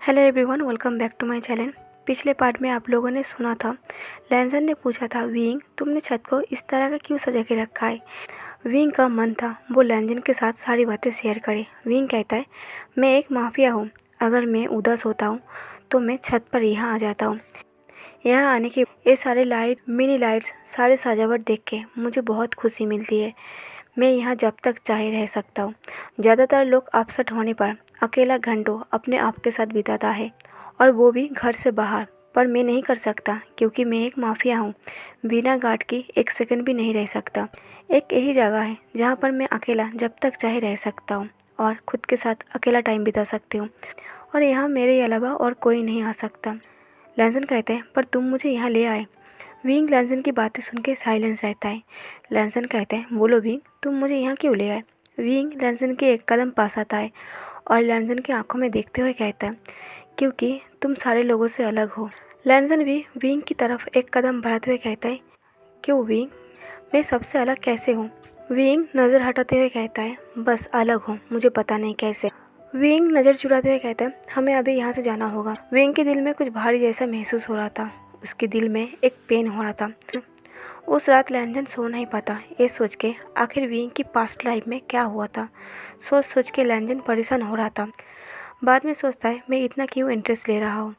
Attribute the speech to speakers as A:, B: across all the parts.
A: Hello everyone, welcome back to my channel. पिछले part में आप लोगों ने सुना था, लैंजन ने पूछा था विंग, तुमने छत को इस तरह का क्यों सजा के रखा है। विंग का मन था वो लैंजन के साथ सारी बातें शेयर करे। विंग कहता है, मैं एक माफिया हूँ, अगर मैं उदास होता हूँ तो मैं छत पर यहाँ आ जाता हूँ। यहाँ आने के ये सारे लाइट, मिनी लाइट्स, सारे सजावट देख के मुझे बहुत खुशी मिलती है। मैं यहाँ जब तक चाहे रह सकता हूँ। ज़्यादातर लोग अपसेट होने पर अकेला घंटों अपने आप के साथ बिताता है, और वो भी घर से बाहर। पर मैं नहीं कर सकता क्योंकि मैं एक माफिया हूँ। बिना गार्ड की एक सेकंड भी नहीं रह सकता। एक यही जगह है जहाँ पर मैं अकेला जब तक चाहे रह सकता हूँ और खुद के साथ अकेला टाइम बिता सकती हूँ, और यहाँ मेरे अलावा और कोई नहीं आ सकता। लैंजन कहते हैं, पर तुम मुझे यहाँ ले आए। विंग लैंजन की बातें सुन के साइलेंस रहता है। लैंजन कहते हैं, बोलो विंग, तुम मुझे यहाँ क्यों ले आए। विंग लैंजन के एक कदम पास आता है और लैंजन की आंखों में देखते हुए कहता है, क्योंकि तुम सारे लोगों से अलग हो। लैंजन भी विंग की तरफ एक कदम बढ़ाते हुए कहता है, क्यों विंग, मैं सबसे अलग कैसे हूँ। विंग नज़र हटाते हुए कहता है, बस अलग हूँ, मुझे पता नहीं कैसे। विंग नज़र चुराते हुए कहता है, हमें अभी यहाँ से जाना होगा। विंग के दिल में कुछ भारी जैसा महसूस हो रहा था। उसके दिल में एक पेन हो रहा था। उस रात लैंजन सो नहीं पाता, ये सोच के आखिर विंग की पास्ट लाइफ में क्या हुआ था। सोच सोच के लैंजन परेशान हो रहा था। बाद में सोचता है, मैं इतना क्यों इंटरेस्ट ले रहा हूँ।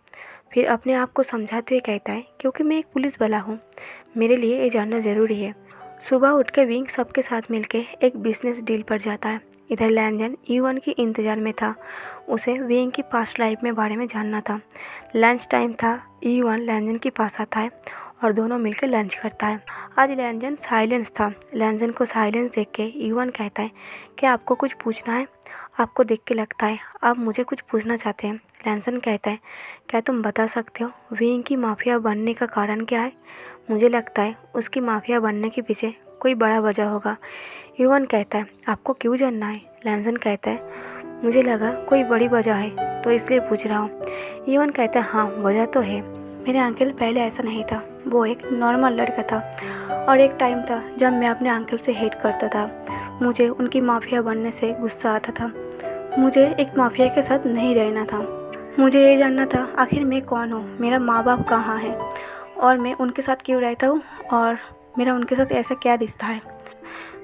A: फिर अपने आप को समझाते हुए कहता है, क्योंकि मैं एक पुलिस वाला हूँ, मेरे लिए ये जानना ज़रूरी है। सुबह उठ के विंग सबके साथ मिलके एक बिजनेस डील पर जाता है। इधर लैंजन ईवन के इंतज़ार में था। उसे विंग की पास्ट लाइफ में बारे में जानना था। लंच टाइम था। ईवन लैंजन के पास आता है और दोनों मिलकर लंच करता है। आज लैंजन साइलेंस था। लैंजन को साइलेंस देख के ईवन कहता है, क्या आपको कुछ पूछना है। आपको देख के लगता है आप मुझे कुछ पूछना चाहते हैं। लैंजन कहता है, क्या तुम बता सकते हो विंग की माफिया बनने का कारण क्या है। मुझे लगता है उसकी माफिया बनने के पीछे कोई बड़ा वजह होगा। ईवन कहता है, आपको क्यों जानना है। लैंजन कहता है, मुझे लगा कोई बड़ी वजह है तो इसलिए पूछ रहा हूँ। ईवन कहता है, हाँ वजह तो है। मेरे अंकल पहले ऐसा नहीं था, वो एक नॉर्मल लड़का था, और एक टाइम था जब मैं अपने अंकल से हेट करता था। मुझे उनकी माफिया बनने से गुस्सा आता था। मुझे एक माफिया के साथ नहीं रहना था। मुझे ये जानना था आखिर मैं कौन हूँ, मेरा माँ बाप कहाँ है, और मैं उनके साथ क्यों रहता हूँ, और मेरा उनके साथ ऐसा क्या रिश्ता है।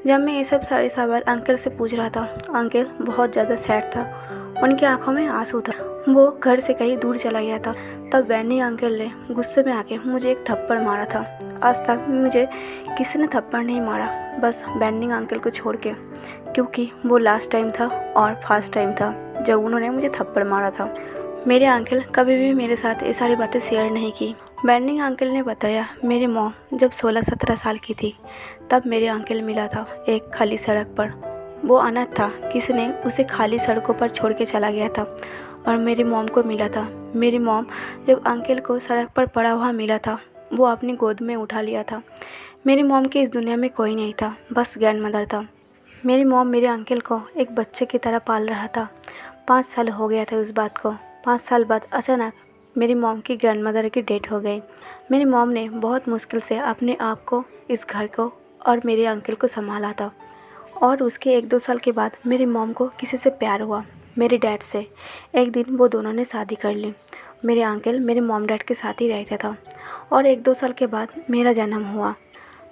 A: जब मैं ये सब सारे सवाल अंकल से पूछ रहा था, अंकल बहुत ज़्यादा सैड था। उनकी आंखों में आंसू था। वो घर से कहीं दूर चला गया था। तब बैनी अंकल ने गुस्से में आके मुझे एक थप्पड़ मारा था। आज तक मुझे किसी ने थप्पड़ नहीं मारा, बस बैनी अंकल को छोड़ के, क्योंकि वो लास्ट टाइम था और फर्स्ट टाइम था जब उन्होंने मुझे थप्पड़ मारा था। मेरे अंकल कभी भी मेरे साथ ये सारी बातें शेयर नहीं की। बैनिंग अंकल ने बताया, मेरी मॉम जब 16-17 साल की थी तब मेरे अंकल मिला था एक खाली सड़क पर। वो अनाथ था, किसी ने उसे खाली सड़कों पर छोड़ के चला गया था और मेरी मॉम को मिला था। मेरी मॉम जब अंकल को सड़क पर पड़ा हुआ मिला था, वो अपनी गोद में उठा लिया था। मेरी मॉम के इस दुनिया में कोई नहीं था, बस ग्रैंड मदर था। मेरी मॉम मेरे अंकल को एक बच्चे की तरह पाल रहा था। 5 साल हो गया था उस बात को। 5 साल बाद अचानक मेरी मॉम की ग्रैंडमदर की डेथ हो गई। मेरी मॉम ने बहुत मुश्किल से अपने आप को, इस घर को और मेरे अंकल को संभाला था। और उसके 1-2 साल के बाद मेरी मॉम को किसी से प्यार हुआ, मेरे डैड से। एक दिन वो दोनों ने शादी कर ली। मेरे अंकल मेरे मॉम डैड के साथ ही रहता था, और 1-2 साल के बाद मेरा जन्म हुआ।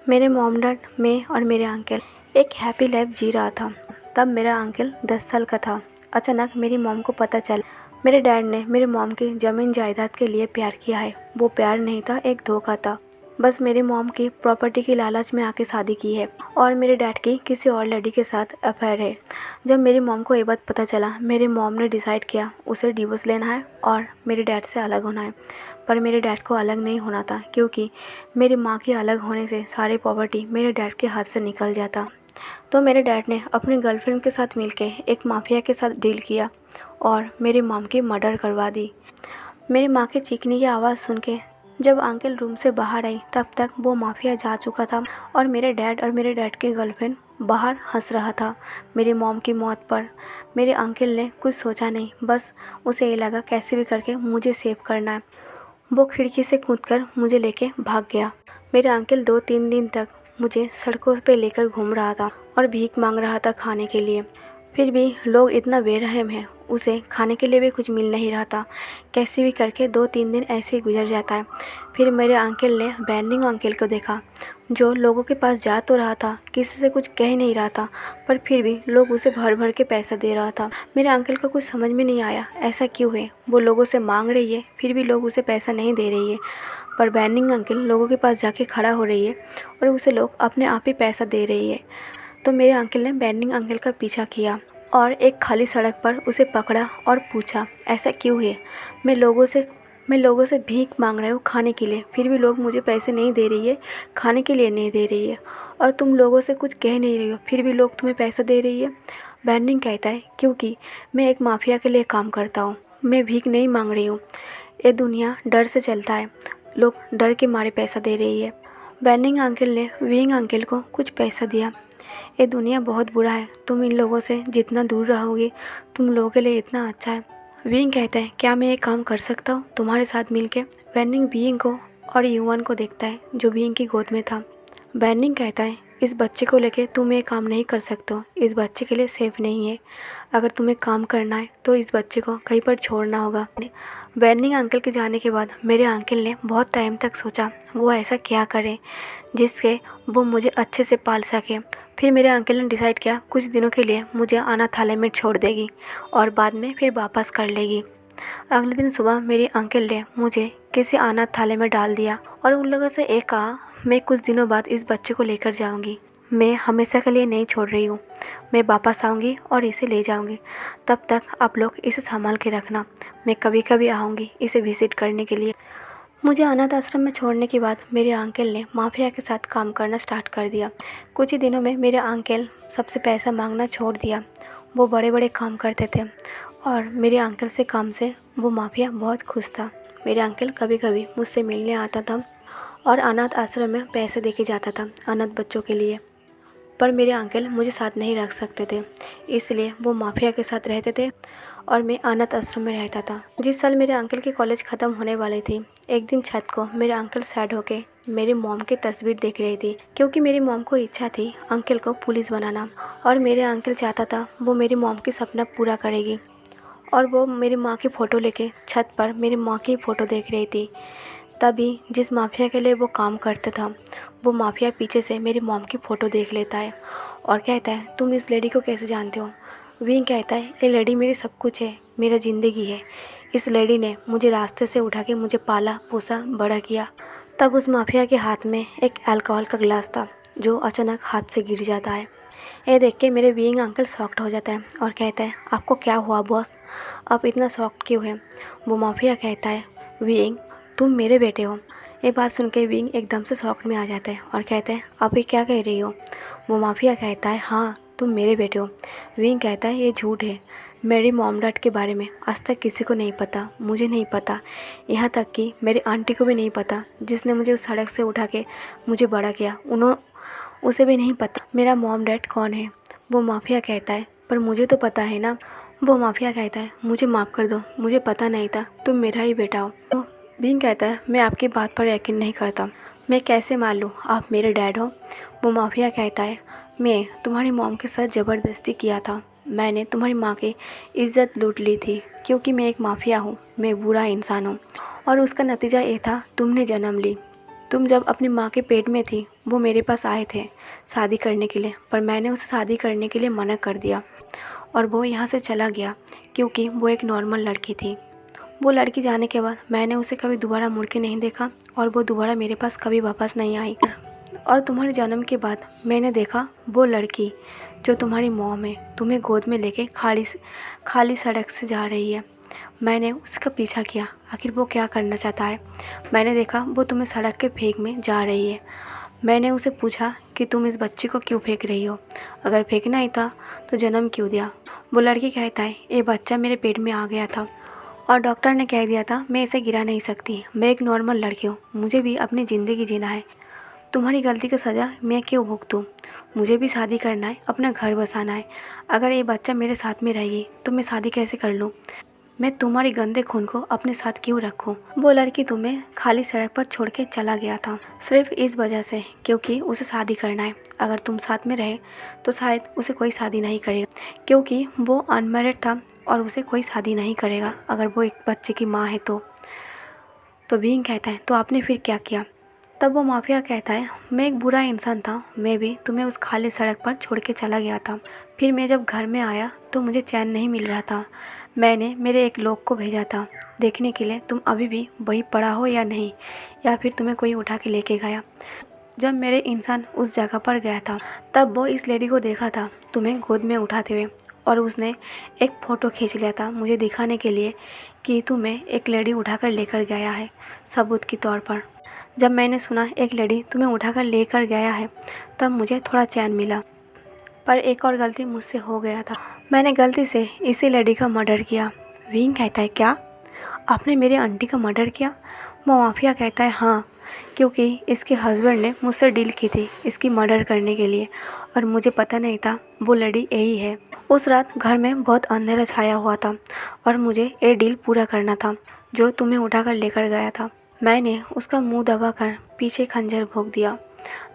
A: मेरे मॉम डैड, मैं और मेरे अंकल एक हैप्पी लाइफ जी रहा था। तब मेरा अंकल 10 साल का था। अचानक मेरी मॉम को पता चला मेरे डैड ने मेरे मॉम की ज़मीन जायदाद के लिए प्यार किया है। वो प्यार नहीं था, एक धोखा था। बस मेरी मॉम की प्रॉपर्टी की लालच में आके शादी की है, और मेरे डैड की किसी और लड़की के साथ अफेयर है। जब मेरी मॉम को ये बात पता चला, मेरी मॉम ने डिसाइड किया उसे डिवोर्स लेना है और मेरे डैड से अलग होना है। पर मेरे डैड को अलग नहीं होना था, क्योंकि मेरी माँ के अलग होने से सारी प्रॉपर्टी मेरे डैड के हाथ से निकल जाता। तो मेरे डैड ने अपनी गर्लफ्रेंड के साथ मिलके एक माफिया के साथ डील किया और मेरी मॉम की मर्डर करवा दी। मेरी माँ के चीखने की आवाज़ सुन के जब अंकल रूम से बाहर आई, तब तक वो माफिया जा चुका था, और मेरे डैड और मेरे डैड की गर्लफ्रेंड बाहर हंस रहा था मेरी मॉम की मौत पर। मेरे अंकल ने कुछ सोचा नहीं, बस उसे ये लगा कैसे भी करके मुझे सेव करना है। वो खिड़की से कूदकर मुझे लेके भाग गया। मेरे अंकल 2-3 दिन तक मुझे सड़कों पे लेकर घूम रहा था और भीख मांग रहा था खाने के लिए। फिर भी लोग इतना बेरहम हैं, उसे खाने के लिए भी कुछ मिल नहीं रहा था। कैसे भी करके 2-3 दिन ऐसे ही गुजर जाता है। फिर मेरे अंकल ने बेंडिंग अंकल को देखा, जो लोगों के पास जा तो रहा था, किसी से कुछ कह नहीं रहा था, पर फिर भी लोग उसे भर भर के पैसा दे रहा था। मेरे अंकल को कुछ समझ में नहीं आया, ऐसा क्यों है? वो लोगों से मांग रही है, फिर भी लोग उसे पैसा नहीं दे रही है, पर बेंडिंग अंकल लोगों के पास जाके खड़ा हो रही है और उसे लोग अपने आप ही पैसा दे रही है। तो मेरे अंकल ने बेंडिंग अंकल का पीछा किया और एक खाली सड़क पर उसे पकड़ा और पूछा, ऐसा क्यों है? मैं लोगों से भीख मांग रहा हूँ खाने के लिए, फिर भी लोग मुझे पैसे नहीं दे रही है, खाने के लिए नहीं दे रही है, और तुम लोगों से कुछ कह नहीं रही हो, फिर भी लोग तुम्हें पैसा दे रही है। बेंडिंग कहता है, क्योंकि मैं एक माफिया के लिए काम करता हूँ, मैं भीख नहीं मांग रही हूँ। ये दुनिया डर से चलता है, लोग डर के मारे पैसा दे रही है। बेंडिंग अंकल ने विंग अंकल को कुछ पैसा दिया। ये दुनिया बहुत बुरा है, तुम इन लोगों से जितना दूर रहोगे तुम लोगों के लिए इतना अच्छा है। विंग कहता है, क्या मैं ये काम कर सकता हूँ तुम्हारे साथ मिलके? बेंडिंग विंग को और युवान को देखता है जो विंग की गोद में था। बेंडिंग कहता है, इस बच्चे को लेके तुम ये काम नहीं कर सकते हो, इस बच्चे के लिए सेफ नहीं है। अगर तुम्हें काम करना है तो इस बच्चे को कहीं पर छोड़ना होगा। बेंडिंग अंकल के जाने के बाद मेरे अंकल ने बहुत टाइम तक सोचा वो ऐसा क्या करे जिससे वो मुझे अच्छे से पाल सके। फिर मेरे अंकल ने डिसाइड किया कुछ दिनों के लिए मुझे अनाथालय में छोड़ देगी और बाद में फिर वापस कर लेगी। अगले दिन सुबह मेरे अंकल ने मुझे किसी अनाथालय में डाल दिया और उन लोगों से एक कहा, मैं कुछ दिनों बाद इस बच्चे को लेकर जाऊंगी, मैं हमेशा के लिए नहीं छोड़ रही हूँ, मैं वापस आऊँगी और इसे ले जाऊँगी, तब तक आप लोग इसे संभाल के रखना, मैं कभी कभी आऊँगी इसे विज़िट करने के लिए। मुझे अनाथ आश्रम में छोड़ने के बाद मेरे अंकल ने माफिया के साथ काम करना स्टार्ट कर दिया। कुछ ही दिनों में मेरे अंकल सबसे पैसा मांगना छोड़ दिया। वो बड़े बड़े काम करते थे और मेरे अंकल से काम से वो माफिया बहुत खुश था। मेरे अंकल कभी कभी मुझसे मिलने आता था और अनाथ आश्रम में पैसे दे के जाता था अनाथ बच्चों के लिए, पर मेरे अंकल मुझे साथ नहीं रख सकते थे, इसलिए वो माफिया के साथ रहते थे और मैं अनाथ आश्रम में रहता था। जिस साल मेरे अंकल की कॉलेज ख़त्म होने वाली थी, एक दिन छत को मेरे अंकल सैड होके मेरी मॉम की तस्वीर देख रही थी, क्योंकि मेरी मॉम को इच्छा थी अंकल को पुलिस बनाना और मेरे अंकल चाहता था वो मेरी मॉम की सपना पूरा करेगी। और वो मेरी माँ की फ़ोटो लेके छत पर मेरी माँ की फ़ोटो देख रही थी। तभी जिस माफिया के लिए वो काम करता था, वो माफिया पीछे से मेरी मॉम की फ़ोटो देख लेता है और कहता है, तुम इस लेडी को कैसे जानते हो? विंग कहता है, ये लेडी मेरी सब कुछ है, मेरा ज़िंदगी है। इस लेडी ने मुझे रास्ते से उठा के मुझे पाला पोसा बड़ा किया। तब उस माफिया के हाथ में एक अल्कोहल का गिलास था जो अचानक हाथ से गिर जाता है। ये देख के मेरे विंग अंकल शॉक्ड हो जाता है और कहता है, आपको क्या हुआ बॉस, आप इतना शॉक्ड क्यों हैं? वो माफिया कहता है, विंग तुम मेरे बेटे हो। ये बात सुन के विंग एकदम से शॉक में आ जाता है और कहते हैं, आप ये क्या कह रही हो? वो माफिया कहता है, हाँ तुम मेरे बेटे हो। विंग कहता है, ये झूठ है, मेरी मॉम डैड के बारे में आज तक किसी को नहीं पता, मुझे नहीं पता, यहाँ तक कि मेरी आंटी को भी नहीं पता जिसने मुझे उस सड़क से उठा के मुझे बड़ा किया, उसे भी नहीं पता मेरा मॉम डैड कौन है। वो माफिया कहता है, पर मुझे तो पता है ना। वो माफिया कहता है, मुझे माफ़ कर दो, मुझे पता नहीं था तुम मेरा ही बेटा हो। विंग कहता है, मैं आपकी बात पर यकीन नहीं करता, मैं कैसे मान लूँ आप मेरे डैड हो? वो माफिया कहता है, मैं तुम्हारी मॉम के साथ ज़बरदस्ती किया था, मैंने तुम्हारी माँ की इज्जत लूट ली थी, क्योंकि मैं एक माफिया हूँ, मैं बुरा इंसान हूँ, और उसका नतीजा ये था तुमने जन्म ली। तुम जब अपनी माँ के पेट में थी वो मेरे पास आए थे शादी करने के लिए, पर मैंने उसे शादी करने के लिए मना कर दिया और वो यहाँ से चला गया, क्योंकि वो एक नॉर्मल लड़की थी। वो लड़की जाने के बाद मैंने उसे कभी दोबारा मुड़ के नहीं देखा और वो दोबारा मेरे पास कभी वापस नहीं आई। और तुम्हारे जन्म के बाद मैंने देखा वो लड़की जो तुम्हारी मॉम है तुम्हें गोद में लेके खाली सड़क से जा रही है। मैंने उसका पीछा किया, आखिर वो क्या करना चाहता है। मैंने देखा वो तुम्हें सड़क के फेंक में जा रही है। मैंने उसे पूछा कि तुम इस बच्चे को क्यों फेंक रही हो, अगर फेंकना ही था तो जन्म क्यों दिया। वो लड़की कहता है, ये बच्चा मेरे पेट में आ गया था और डॉक्टर ने कह दिया था मैं इसे गिरा नहीं सकती, मैं एक नॉर्मल लड़की हूँ, मुझे भी अपनी ज़िंदगी जीना है, तुम्हारी गलती की सज़ा मैं क्यों भुगतूँ, मुझे भी शादी करना है, अपना घर बसाना है, अगर ये बच्चा मेरे साथ में रहेगी तो मैं शादी कैसे कर लूँ, मैं तुम्हारी गंदे खून को अपने साथ क्यों रखूं। वो लड़की तुम्हें खाली सड़क पर छोड़ के चला गया था सिर्फ इस वजह से क्योंकि उसे शादी करना है। अगर तुम साथ में रहे तो शायद उसे कोई शादी नहीं करेगा, क्योंकि वो अनमैरिड था और उसे कोई शादी नहीं करेगा अगर वो एक बच्चे की माँ है तो विंग कहता है तो आपने फिर क्या किया? तब वो माफिया कहता है मैं एक बुरा इंसान था, मैं भी तुम्हें उस खाली सड़क पर छोड़ के चला गया था। फिर मैं जब घर में आया तो मुझे चैन नहीं मिल रहा था। मैंने मेरे एक लोग को भेजा था देखने के लिए तुम अभी भी वही पड़ा हो या नहीं, या फिर तुम्हें कोई उठा के लेके गया। जब मेरे इंसान उस जगह पर गया था तब वो इस लेडी को देखा था तुम्हें गोद में उठाते हुए, और उसने एक फ़ोटो खींच लिया था मुझे दिखाने के लिए कि तुम्हें एक लेडी उठाकर लेकर गया है सबूत के तौर पर। जब मैंने सुना एक लेडी तुम्हें उठाकर लेकर गया है तब मुझे थोड़ा चैन मिला, पर एक और गलती मुझसे हो गया था, मैंने गलती से इसी लेडी का मर्डर किया। विंग कहता है क्या आपने मेरे आंटी का मर्डर किया? वो माफिया कहता है हाँ, क्योंकि इसके हस्बैंड ने मुझसे डील की थी इसकी मर्डर करने के लिए और मुझे पता नहीं था वो लेडी यही है। उस रात घर में बहुत अंधेरा छाया हुआ था और मुझे ये डील पूरा करना था जो तुम्हें उठाकर लेकर गया था। मैंने उसका मुंह दबाकर पीछे खंजर भोंक दिया।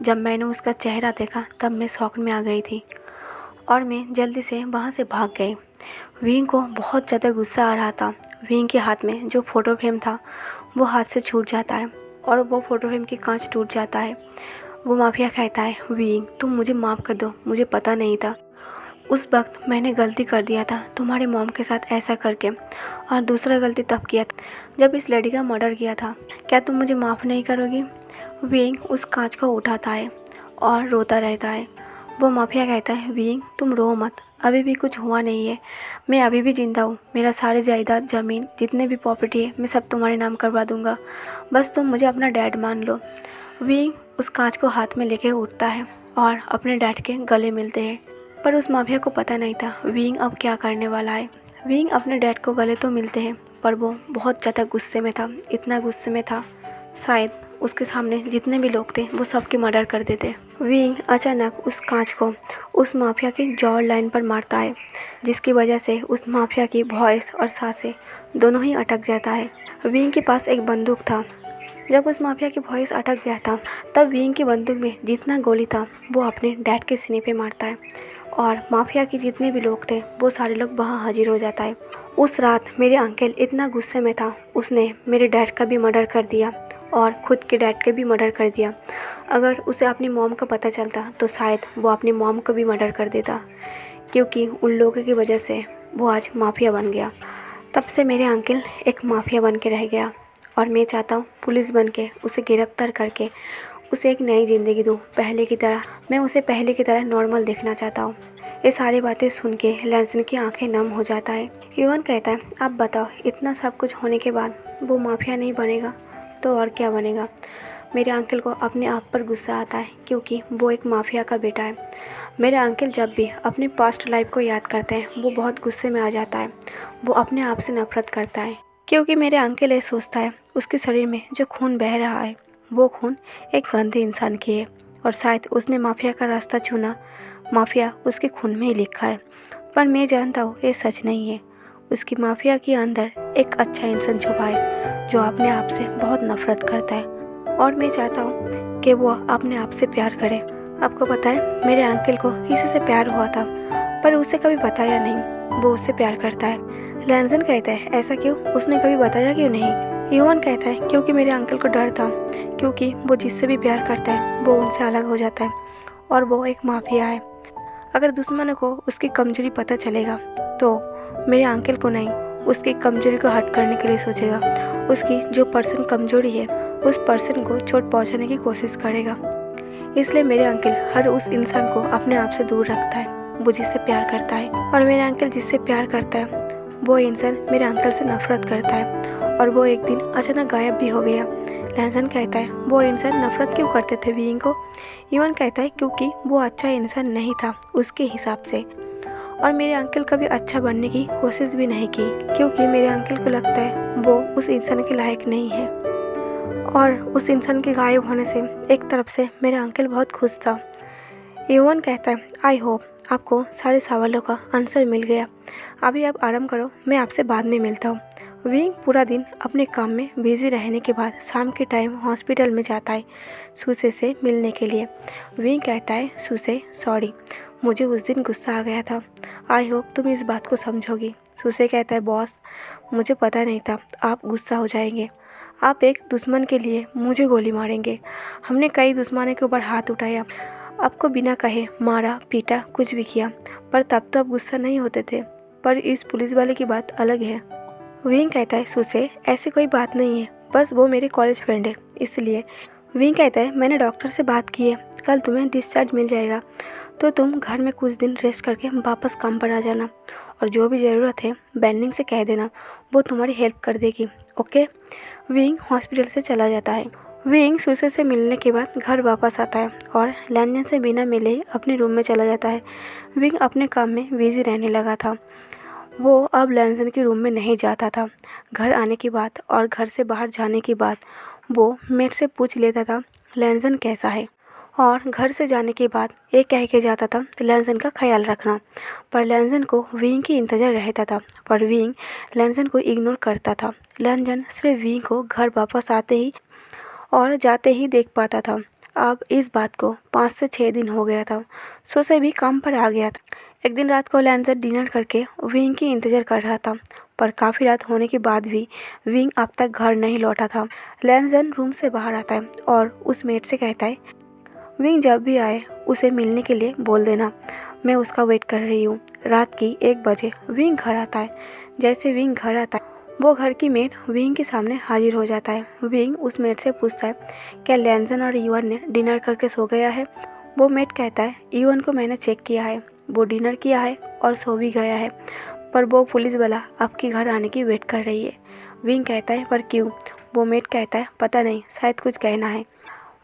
A: जब मैंने उसका चेहरा देखा तब मैं शॉक में आ गई थी और मैं जल्दी से वहाँ से भाग गई। विंग को बहुत ज़्यादा गुस्सा आ रहा था। विंग के हाथ में जो फ़ोटो फ्रेम था वो हाथ से छूट जाता है और वो फ़ोटो फ्रेम की कांच टूट जाता है। वो माफिया कहता है विंग तुम मुझे माफ़ कर दो, मुझे पता नहीं था, उस वक्त मैंने गलती कर दिया था तुम्हारे मॉम के साथ ऐसा करके, और दूसरा गलती तब किया था जब इस लेडी का मर्डर किया था। क्या तुम मुझे माफ़ नहीं करोगी? विंग उस कांच को उठाता है और रोता रहता है। वो माफिया कहता है विंग तुम रो मत, अभी भी कुछ हुआ नहीं है, मैं अभी भी ज़िंदा हूँ, मेरा सारे जायदाद ज़मीन जितने भी प्रॉपर्टी है मैं सब तुम्हारे नाम करवा दूँगा, बस तुम मुझे अपना डैड मान लो। विंग उस कांच को हाथ में लेके उठता है और अपने डैड के गले मिलते हैं, पर उस माफिया को पता नहीं था विंग अब क्या करने वाला है। विंग अपने डैड को गले तो मिलते हैं पर वो बहुत ज़्यादा गुस्से में था, इतना गुस्से में था शायद उसके सामने जितने भी लोग थे वो सबके मर्डर कर देते। विंग अचानक उस कांच को उस माफिया की जॉ लाइन पर मारता है, जिसकी वजह से उस माफिया की वॉइस और सांसें दोनों ही अटक जाता है। विंग के पास एक बंदूक था। जब उस माफिया की वॉइस अटक गया था तब विंग की बंदूक में जितना गोली था वो अपने डैड के सीने पे मारता है और माफिया के जितने भी लोग थे वो सारे लोग वहाँ हाजिर हो जाता है। उस रात मेरे अंकल इतना गुस्से में था उसने मेरे डैड का भी मर्डर कर दिया और ख़ुद के डैड के भी मर्डर कर दिया। अगर उसे अपनी मॉम का पता चलता तो शायद वो अपनी मॉम को भी मर्डर कर देता, क्योंकि उन लोगों की वजह से वो आज माफिया बन गया। तब से मेरे अंकल एक माफिया बन के रह गया और मैं चाहता हूँ पुलिस बन के उसे गिरफ्तार करके उसे एक नई ज़िंदगी दूँ पहले की तरह। मैं उसे पहले की तरह नॉर्मल देखना चाहता हूँ। ये सारी बातें सुन के लैंसन की आंखें नम हो जाता है। युवन कहता है आप बताओ इतना सब कुछ होने के बाद वो माफिया नहीं बनेगा तो और क्या बनेगा? मेरे अंकल को अपने आप पर गुस्सा आता है क्योंकि वो एक माफिया का बेटा है। मेरे अंकल जब भी अपनी पास्ट लाइफ को याद करते हैं वो बहुत गुस्से में आ जाता है। वो अपने आप से नफरत करता है क्योंकि मेरे अंकल ये सोचता है उसके शरीर में जो खून बह रहा है वो खून एक गंदे इंसान की है और शायद उसने माफिया का रास्ता चुना, माफिया उसके खून में ही लिखा है। पर मैं जानता हूँ ये सच नहीं है। उसकी माफिया के अंदर एक अच्छा इंसान छुपा है जो अपने आप से बहुत नफरत करता है और मैं चाहता हूँ कि वो अपने आप से प्यार करे। आपको पता है मेरे अंकल को किसी से प्यार हुआ था पर उसे कभी बताया नहीं वो उससे प्यार करता है। लैंसन कहता है ऐसा क्यों, उसने कभी बताया क्यों नहीं? युवन कहता है क्योंकि मेरे अंकल को डर था, क्योंकि वो जिससे भी प्यार करता है वो उनसे अलग हो जाता है और वो एक माफिया है। अगर दुश्मनों को उसकी कमजोरी पता चलेगा तो मेरे अंकल को नहीं उसकी कमजोरी को हट करने के लिए सोचेगा। उसकी जो पर्सन कमजोरी है उस पर्सन को चोट पहुंचाने की कोशिश करेगा। इसलिए मेरे अंकल हर उस इंसान को अपने आप से दूर रखता है वो जिससे प्यार करता है, और मेरे अंकल जिससे प्यार करता है वो इंसान मेरे अंकल से नफरत करता है और वो एक दिन अचानक गायब भी हो गया। लैंसन कहता है वो इंसान नफरत क्यों करते थे विंग को? युवन कहता है क्योंकि वो अच्छा इंसान नहीं था उसके हिसाब से, और मेरे अंकल कभी अच्छा बनने की कोशिश भी नहीं की क्योंकि मेरे अंकल को लगता है वो उस इंसान के लायक नहीं है। और उस इंसान के गायब होने से एक तरफ से मेरा अंकल बहुत खुश था। युवन कहता है आई होप आपको सारे सवालों का आंसर मिल गया। अभी आप आराम करो, मैं आपसे बाद में मिलता हूँ। विंग पूरा दिन अपने काम में बिजी रहने के बाद शाम के टाइम हॉस्पिटल में जाता है सुसे से मिलने के लिए। विंग कहता है, सुसे सॉरी, मुझे उस दिन गुस्सा आ गया था। आई होप तुम इस बात को समझोगी। सुसे कहता है, बॉस मुझे पता नहीं था आप गुस्सा हो जाएंगे। आप एक दुश्मन के लिए मुझे गोली मारेंगे। हमने कई दुश्मनों के ऊपर हाथ उठाया, आपको बिना कहे मारा पीटा कुछ भी किया, पर तब तो आप गुस्सा नहीं होते थे। पर इस पुलिस वाले की बात अलग है। विंग कहता है, सुसे ऐसी कोई बात नहीं है, बस वो मेरे कॉलेज फ्रेंड है इसलिए। विंग कहता है, मैंने डॉक्टर से बात की है, कल तुम्हें डिस्चार्ज मिल जाएगा, तो तुम घर में कुछ दिन रेस्ट करके वापस काम पर आ जाना, और जो भी ज़रूरत है बैंडिंग से कह देना, वो तुम्हारी हेल्प कर देगी, ओके। विंग हॉस्पिटल से चला जाता है। विंग सुसे से मिलने के बाद घर वापस आता है और लैंजन से बिना मिले ही अपने रूम में चला जाता है। विंग अपने काम में बिजी रहने लगा था। वो अब लैंजन के रूम में नहीं जाता था। घर आने की बात और घर से बाहर जाने की बात वो मेट से पूछ लेता था, लैंजन कैसा है, और घर से जाने के बाद ये कह के जाता था लैंजन का ख्याल रखना। पर लैंजन को विंग की इंतज़ार रहता था, पर विंग लैंजन को इग्नोर करता था। लैंजन सिर्फ विंग को घर वापस आते ही और जाते ही देख पाता था। अब इस बात को 5 से 6 दिन हो गया था। सुसे भी काम पर आ गया था। एक दिन रात को लैंजन डिनर करके विंग की इंतज़ार कर रहा था, पर काफ़ी रात होने के बाद भी विंग अब तक घर नहीं लौटा था। लैंजन रूम से बाहर आता है और उस मेट से कहता है, विंग जब भी आए उसे मिलने के लिए बोल देना, मैं उसका वेट कर रही हूँ। रात की 1 बजे विंग घर आता है। जैसे विंग घर आता है, वो घर की मेट विंग के सामने हाजिर हो जाता है। विंग उस मेट से पूछता है, क्या लैंजन और ईवन ने डिनर करके सो गया है। वो मेट कहता है, ईवन को मैंने चेक किया है, वो डिनर किया है और सो भी गया है, पर वो पुलिस वाला आपके घर आने की वेट कर रही है। विंग कहता है, पर क्यों। वो मेट कहता है, पता नहीं, शायद कुछ कहना है।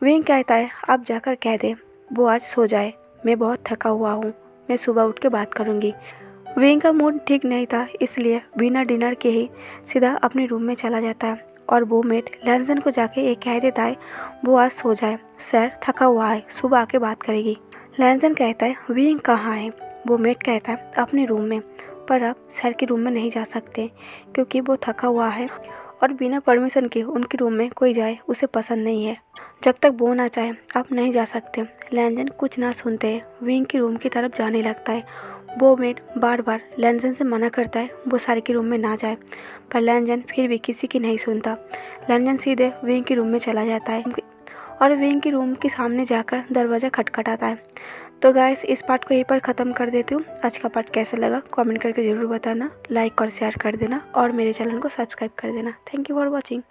A: विंग कहता है, आप जाकर कह दे वो आज सो जाए, मैं बहुत थका हुआ हूँ, मैं सुबह उठ के बात करूँगी। विंग का मूड ठीक नहीं था, इसलिए बिना डिनर के ही सीधा अपने रूम में चला जाता है और वो मेट लैंजन को जाके ये कह देता है वो आज सो जाए, सर थका हुआ है, सुबह आके बात करेगी। लैंजन कहता है, विंग कहाँ है। वो मेट कहता है, अपने रूम में, पर अब सर के रूम में नहीं जा सकते क्योंकि वो थका हुआ है और बिना परमिशन के उनके रूम में कोई जाए उसे पसंद नहीं है। जब तक वो ना चाहे आप नहीं जा सकते। लैंजन कुछ ना सुनते विंग के रूम की तरफ जाने लगता है। वो मेट बार बार लैंजन से मना करता है वो सर के रूम में ना जाए, पर लैंजन फिर भी किसी की नहीं सुनता। लैंजन सीधे विंग के रूम में चला जाता है और विंग के रूम के सामने जाकर दरवाज़ा खटखटाता है। तो गाइस, इस पार्ट को यहीं पर ख़त्म कर देती हूँ। आज का पार्ट कैसा लगा कमेंट करके ज़रूर बताना, लाइक और शेयर कर देना और मेरे चैनल को सब्सक्राइब कर देना। Thank you for watching.